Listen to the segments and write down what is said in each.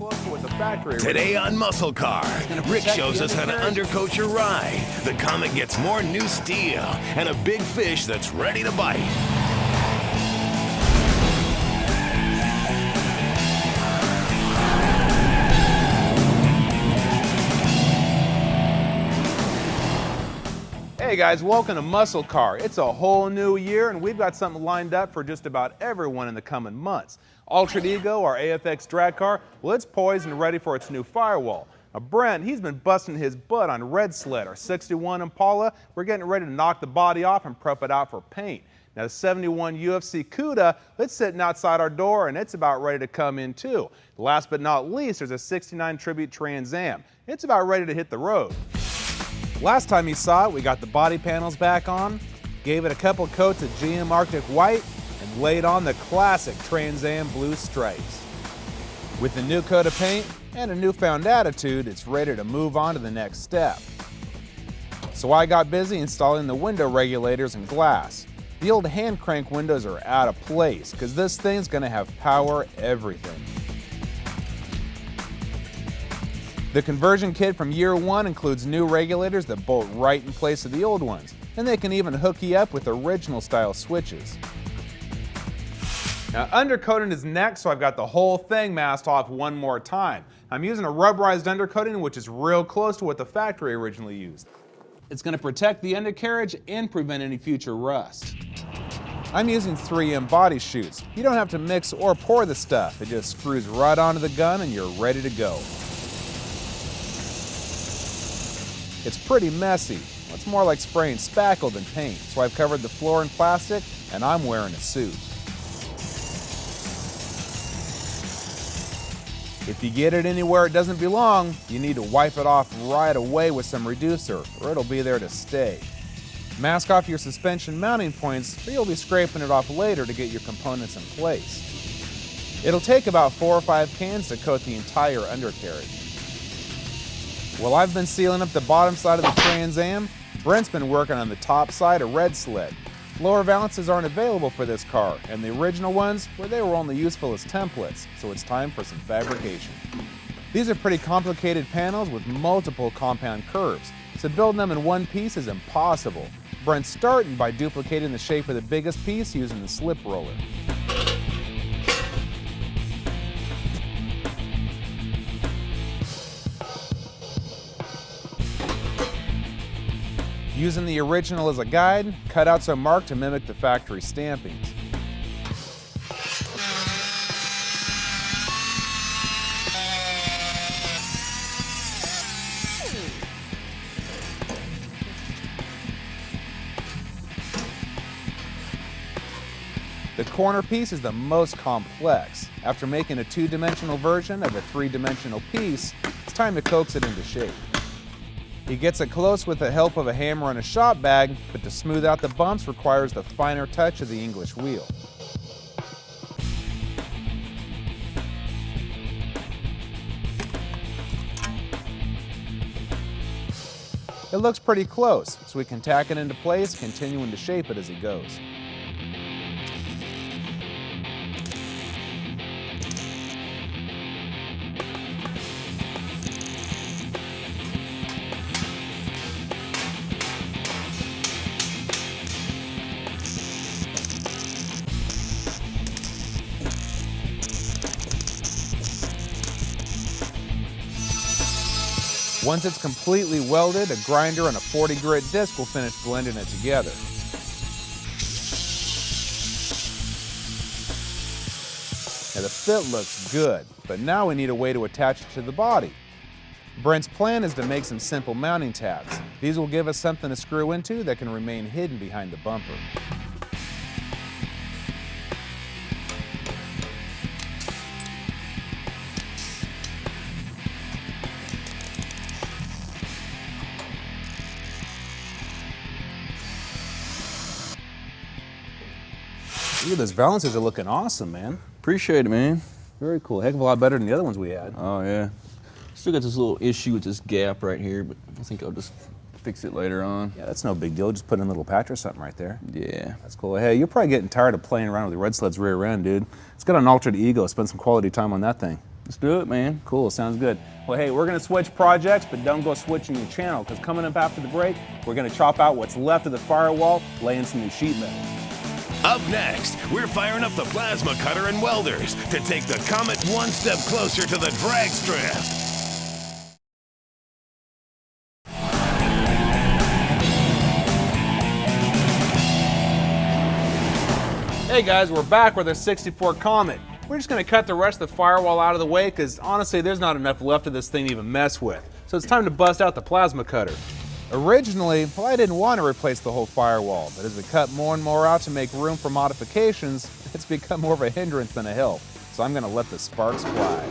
close to what the factory. Today on MuscleCar, Rick shows us how to undercoat your ride. The Comet gets more new steel and a big fish that's ready to bite. Hey guys, welcome to MuscleCar. It's a whole new year and we've got something lined up for just about everyone in the coming months. Ultra Ego, our AFX drag car, well, it's poised and ready for its new firewall. Now Brent, he's been busting his butt on Red Sled, our 61 Impala. We're getting ready to knock the body off and prep it out for paint. Now the 71 UFC Cuda, it's sitting outside our door and it's about ready to come in too. Last but not least, there's a 69 Tribute Trans Am. It's about ready to hit the road. Last time you saw it, we got the body panels back on, gave it a couple coats of GM Arctic White, and laid on the classic Trans Am blue stripes. With the new coat of paint and a newfound attitude, it's ready to move on to the next step. So I got busy installing the window regulators and glass. The old hand crank windows are out of place, because this thing's gonna have power everything. The conversion kit from year one includes new regulators that bolt right in place of the old ones, and they can even hook you up with original style switches. Now undercoating is next, so I've got the whole thing masked off one more time. I'm using a rubberized undercoating, which is real close to what the factory originally used. It's going to protect the undercarriage and prevent any future rust. I'm using 3M body chutes. You don't have to mix or pour the stuff. It just screws right onto the gun and you're ready to go. It's pretty messy. It's more like spraying spackle than paint, so I've covered the floor in plastic and I'm wearing a suit. If you get it anywhere it doesn't belong, you need to wipe it off right away with some reducer, or it'll be there to stay. Mask off your suspension mounting points, or you'll be scraping it off later to get your components in place. It'll take about 4 or 5 cans to coat the entire undercarriage. While I've been sealing up the bottom side of the Trans Am, Brent's been working on the top side of Red Sled. Lower valances aren't available for this car, and the original ones, well, they were only useful as templates, so it's time for some fabrication. These are pretty complicated panels with multiple compound curves, so building them in one piece is impossible. Brent's starting by duplicating the shape of the biggest piece using the slip roller. Using the original as a guide, cutouts are marked to mimic the factory stampings. The corner piece is the most complex. After making a 2-dimensional version of a 3-dimensional piece, it's time to coax it into shape. He gets it close with the help of a hammer and a shop bag, but to smooth out the bumps requires the finer touch of the English wheel. It looks pretty close, so we can tack it into place, continuing to shape it as he goes. Once it's completely welded, a grinder and a 40 grit disc will finish blending it together. Now the fit looks good, but now we need a way to attach it to the body. Brent's plan is to make some simple mounting tabs. These will give us something to screw into that can remain hidden behind the bumper. Look at those valances are looking awesome, man. Appreciate it, man. Very cool. Heck of a lot better than the other ones we had. Oh, yeah. Still got this little issue with this gap right here, but I think I'll just fix it later on. Yeah, that's no big deal. Just put in a little patch or something right there. Yeah. That's cool. Hey, you're probably getting tired of playing around with the Red Sled's rear end, dude. Let's get on an Ultra Ego, spend some quality time on that thing. Let's do it, man. Cool, sounds good. Well, hey, we're gonna switch projects, but don't go switching your channel, because coming up after the break, we're gonna chop out what's left of the firewall, lay in some new sheet metal. Up next, we're firing up the plasma cutter and welders to take the Comet one step closer to the drag strip. Hey guys, we're back with our 64 Comet. We're just gonna cut the rest of the firewall out of the way because honestly there's not enough left of this thing to even mess with. So it's time to bust out the plasma cutter. Originally, well, I didn't want to replace the whole firewall, but as we cut more and more out to make room for modifications, it's become more of a hindrance than a help. So I'm gonna let the sparks fly.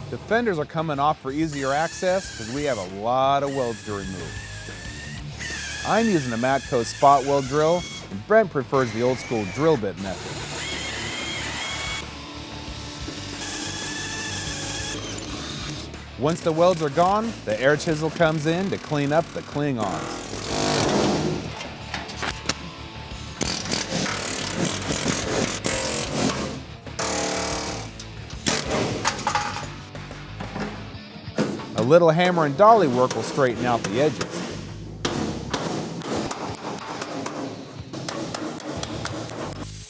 The fenders are coming off for easier access because we have a lot of welds to remove. I'm using a Matco spot weld drill, and Brent prefers the old school drill bit method. Once the welds are gone, the air chisel comes in to clean up the cling-ons. A little hammer and dolly work will straighten out the edges.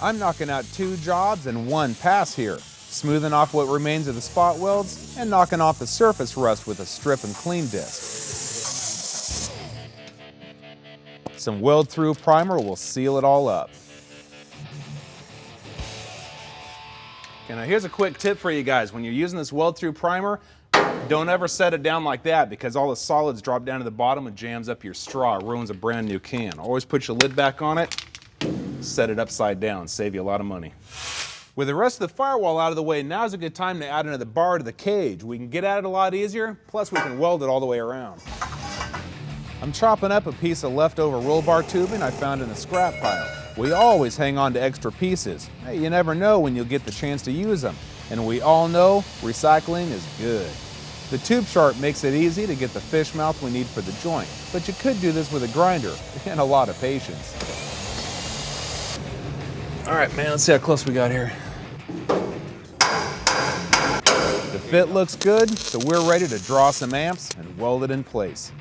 I'm knocking out 2 jobs in 1 pass here, smoothing off what remains of the spot welds and knocking off the surface rust with a strip and clean disc. Some weld-through primer will seal it all up. Okay, now here's a quick tip for you guys. When you're using this weld-through primer, don't ever set it down like that because all the solids drop down to the bottom and jams up your straw, ruins a brand new can. Always put your lid back on it, set it upside down, save you a lot of money. With the rest of the firewall out of the way, now's a good time to add another bar to the cage. We can get at it a lot easier, plus we can weld it all the way around. I'm chopping up a piece of leftover roll bar tubing I found in the scrap pile. We always hang on to extra pieces. Hey, you never know when you'll get the chance to use them. And we all know recycling is good. The tube sharp makes it easy to get the fish mouth we need for the joint, but you could do this with a grinder and a lot of patience. All right, man, let's see how close we got here. The fit looks good, so we're ready to draw some amps and weld it in place.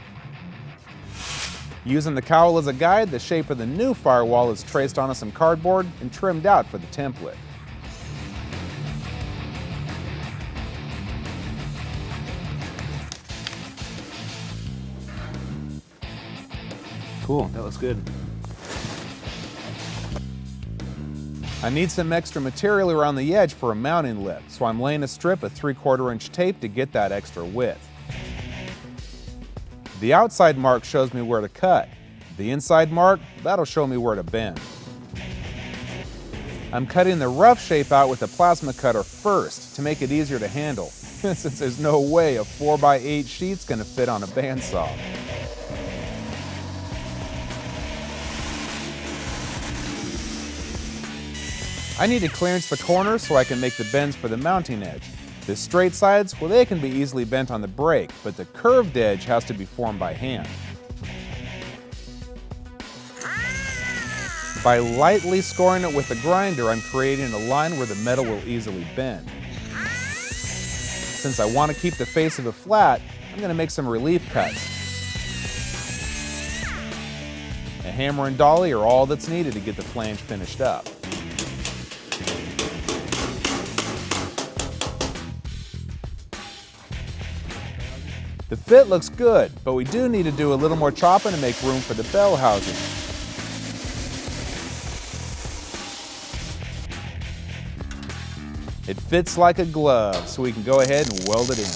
Using the cowl as a guide, the shape of the new firewall is traced onto some cardboard and trimmed out for the template. Cool, that looks good. I need some extra material around the edge for a mounting lip, so I'm laying a strip of 3/4 inch tape to get that extra width. The outside mark shows me where to cut. The inside mark, that'll show me where to bend. I'm cutting the rough shape out with the plasma cutter first to make it easier to handle, since there's no way a 4x8 sheet's gonna fit on a bandsaw. I need to clearance the corners so I can make the bends for the mounting edge. The straight sides, well, they can be easily bent on the brake, but the curved edge has to be formed by hand. By lightly scoring it with the grinder, I'm creating a line where the metal will easily bend. Since I want to keep the face of it flat, I'm going to make some relief cuts. A hammer and dolly are all that's needed to get the flange finished up. The fit looks good, but we do need to do a little more chopping to make room for the bell housing. It fits like a glove, so we can go ahead and weld it in.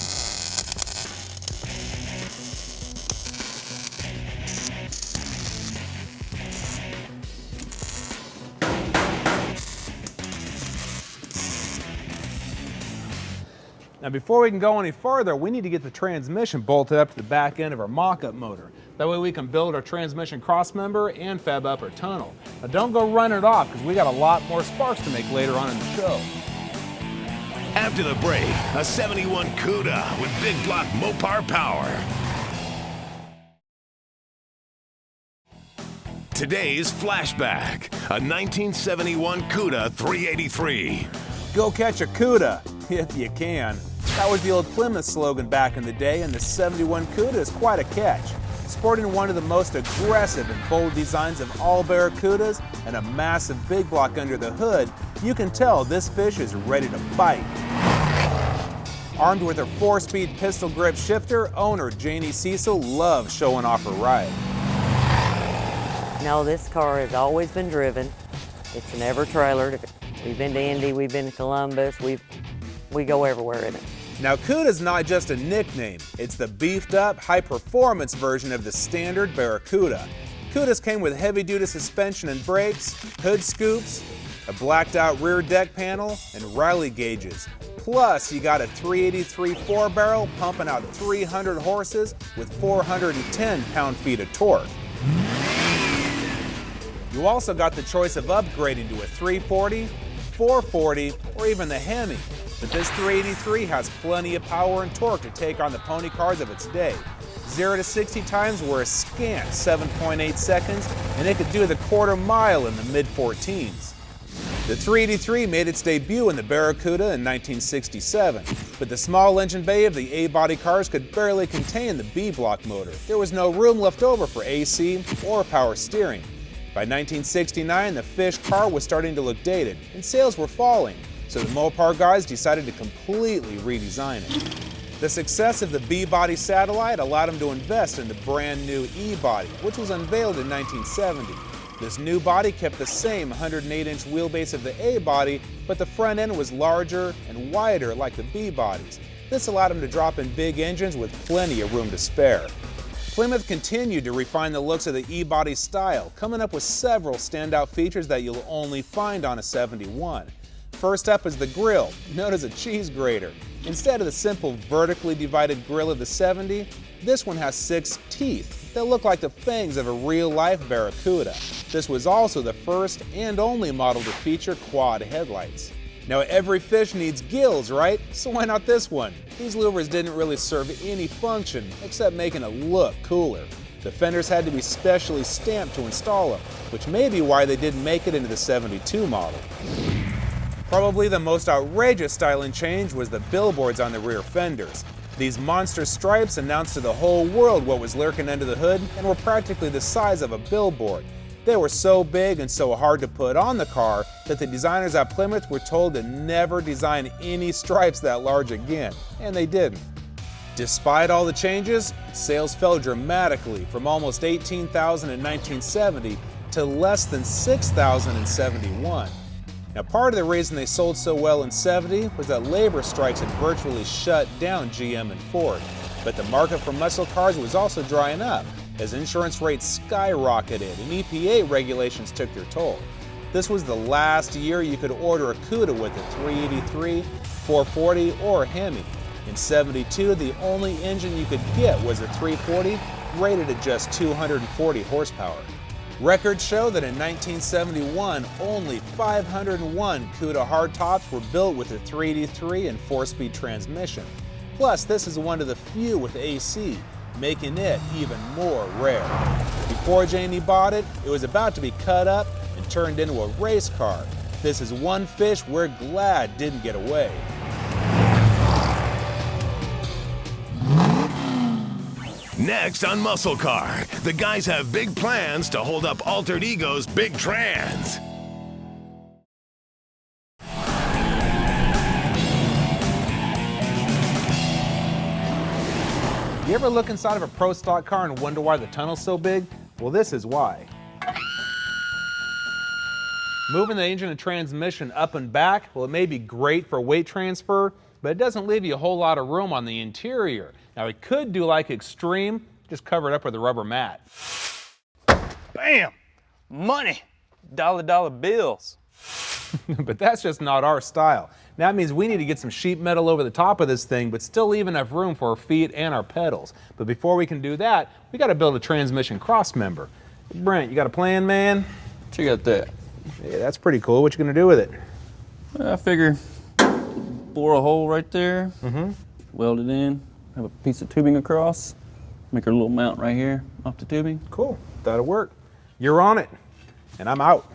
Now before we can go any farther, we need to get the transmission bolted up to the back end of our mock-up motor. That way we can build our transmission crossmember and fab up our tunnel. Now don't go run it off because we got a lot more sparks to make later on in the show. After the break, a 71 Cuda with big block Mopar power. Today's Flashback, a 1971 Cuda 383. Go catch a Cuda if you can. That was the old Plymouth slogan back in the day, and the 71 Cuda is quite a catch. Sporting one of the most aggressive and bold designs of all Barracudas and a massive big block under the hood, you can tell this fish is ready to bite. Armed with her 4-speed pistol grip shifter, owner Janie Cecil loves showing off her ride. No, this car has always been driven. It's an ever-trailered. We've been to Indy, we've been to Columbus, we go everywhere in it. Now, Cuda's not just a nickname, it's the beefed-up, high-performance version of the standard Barracuda. Cudas came with heavy-duty suspension and brakes, hood scoops, a blacked-out rear deck panel, and Riley gauges. Plus, you got a 383 4-barrel pumping out 300 horses with 410 pound-feet of torque. You also got the choice of upgrading to a 340, 440, or even the Hemi. But this 383 has plenty of power and torque to take on the pony cars of its day. 0 to 60 times were a scant 7.8 seconds, and it could do the quarter mile in the mid-14s. The 383 made its debut in the Barracuda in 1967, but the small engine bay of the A-body cars could barely contain the B-block motor. There was no room left over for AC or power steering. By 1969, the Fish car was starting to look dated, and sales were falling. So the Mopar guys decided to completely redesign it. The success of the B-body satellite allowed them to invest in the brand new E-body, which was unveiled in 1970. This new body kept the same 108-inch wheelbase of the A-body, but the front end was larger and wider like the B-bodies. This allowed them to drop in big engines with plenty of room to spare. Plymouth continued to refine the looks of the E-body style, coming up with several standout features that you'll only find on a 71. First up is the grille, known as a cheese grater. Instead of the simple vertically divided grille of the 70, this one has 6 teeth that look like the fangs of a real-life Barracuda. This was also the first and only model to feature quad headlights. Now, every fish needs gills, right? So why not this one? These louvers didn't really serve any function except making it look cooler. The fenders had to be specially stamped to install them, which may be why they didn't make it into the 72 model. Probably the most outrageous styling change was the billboards on the rear fenders. These monster stripes announced to the whole world what was lurking under the hood and were practically the size of a billboard. They were so big and so hard to put on the car that the designers at Plymouth were told to never design any stripes that large again, and they didn't. Despite all the changes, sales fell dramatically from almost 18,000 in 1970 to less than 6,000 in 71. Now, part of the reason they sold so well in 70 was that labor strikes had virtually shut down GM and Ford. But the market for muscle cars was also drying up as insurance rates skyrocketed and EPA regulations took their toll. This was the last year you could order a Cuda with a 383, 440, or a Hemi. In 72, the only engine you could get was a 340, rated at just 240 horsepower. Records show that in 1971, only 501 Cuda hardtops were built with a 383 and 4-speed transmission. Plus, this is one of the few with AC, making it even more rare. Before Janie bought it, it was about to be cut up and turned into a race car. This is one fish we're glad didn't get away. Next on MuscleCar, the guys have big plans to hold up Altered Ego's big trans. You ever look inside of a pro stock car and wonder why the tunnel's so big? Well, this is why. Moving the engine and transmission up and back, well, it may be great for weight transfer, but it doesn't leave you a whole lot of room on the interior. Now, it could do like Extreme, just cover it up with a rubber mat. Bam! Money! Dollar bills. But that's just not our style. That means we need to get some sheet metal over the top of this thing, but still leave enough room for our feet and our pedals. But before we can do that, we got to build a transmission cross member. Brent, you got a plan, man? Check out that. Yeah, that's pretty cool. What you gonna do with it? I figure bore a hole right there, weld it in, have a piece of tubing across, make a little mount right here off the tubing. Cool, that'll work. You're on it, and I'm out.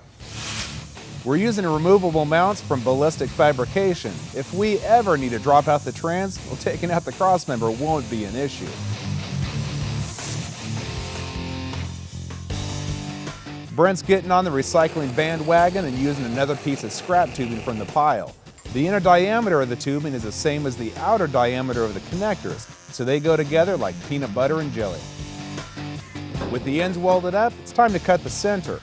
We're using removable mounts from Ballistic Fabrication. If we ever need to drop out the trans, well, taking out the crossmember won't be an issue. Brent's getting on the recycling bandwagon and using another piece of scrap tubing from the pile. The inner diameter of the tubing is the same as the outer diameter of the connectors, so they go together like peanut butter and jelly. With the ends welded up, it's time to cut the center.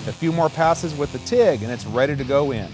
A few more passes with the TIG and it's ready to go in.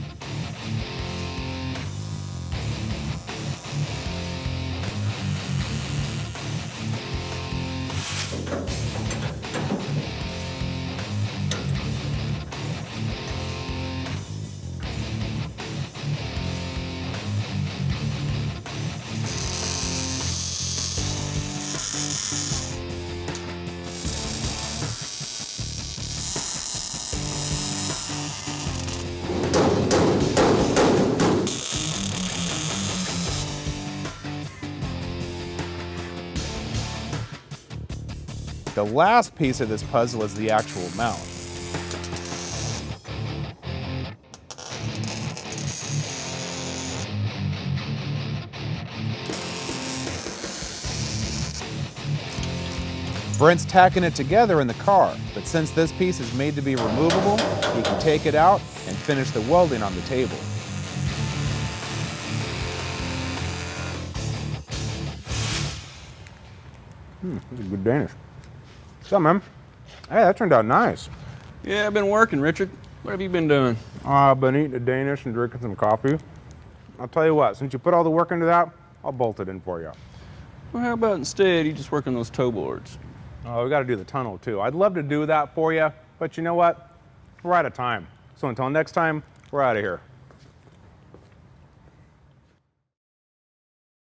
The last piece of this puzzle is the actual mount. Brent's tacking it together in the car, but since this piece is made to be removable, he can take it out and finish the welding on the table. This is good Danish. What's up, man? Hey, that turned out nice. Yeah, I've been working, Richard. What have you been doing? I've been eating a Danish and drinking some coffee. I'll tell you what, since you put all the work into that, I'll bolt it in for you. Well, how about instead you just work on those toe boards? Oh, we got to do the tunnel too. I'd love to do that for you, but you know what? We're out of time. So until next time, we're out of here.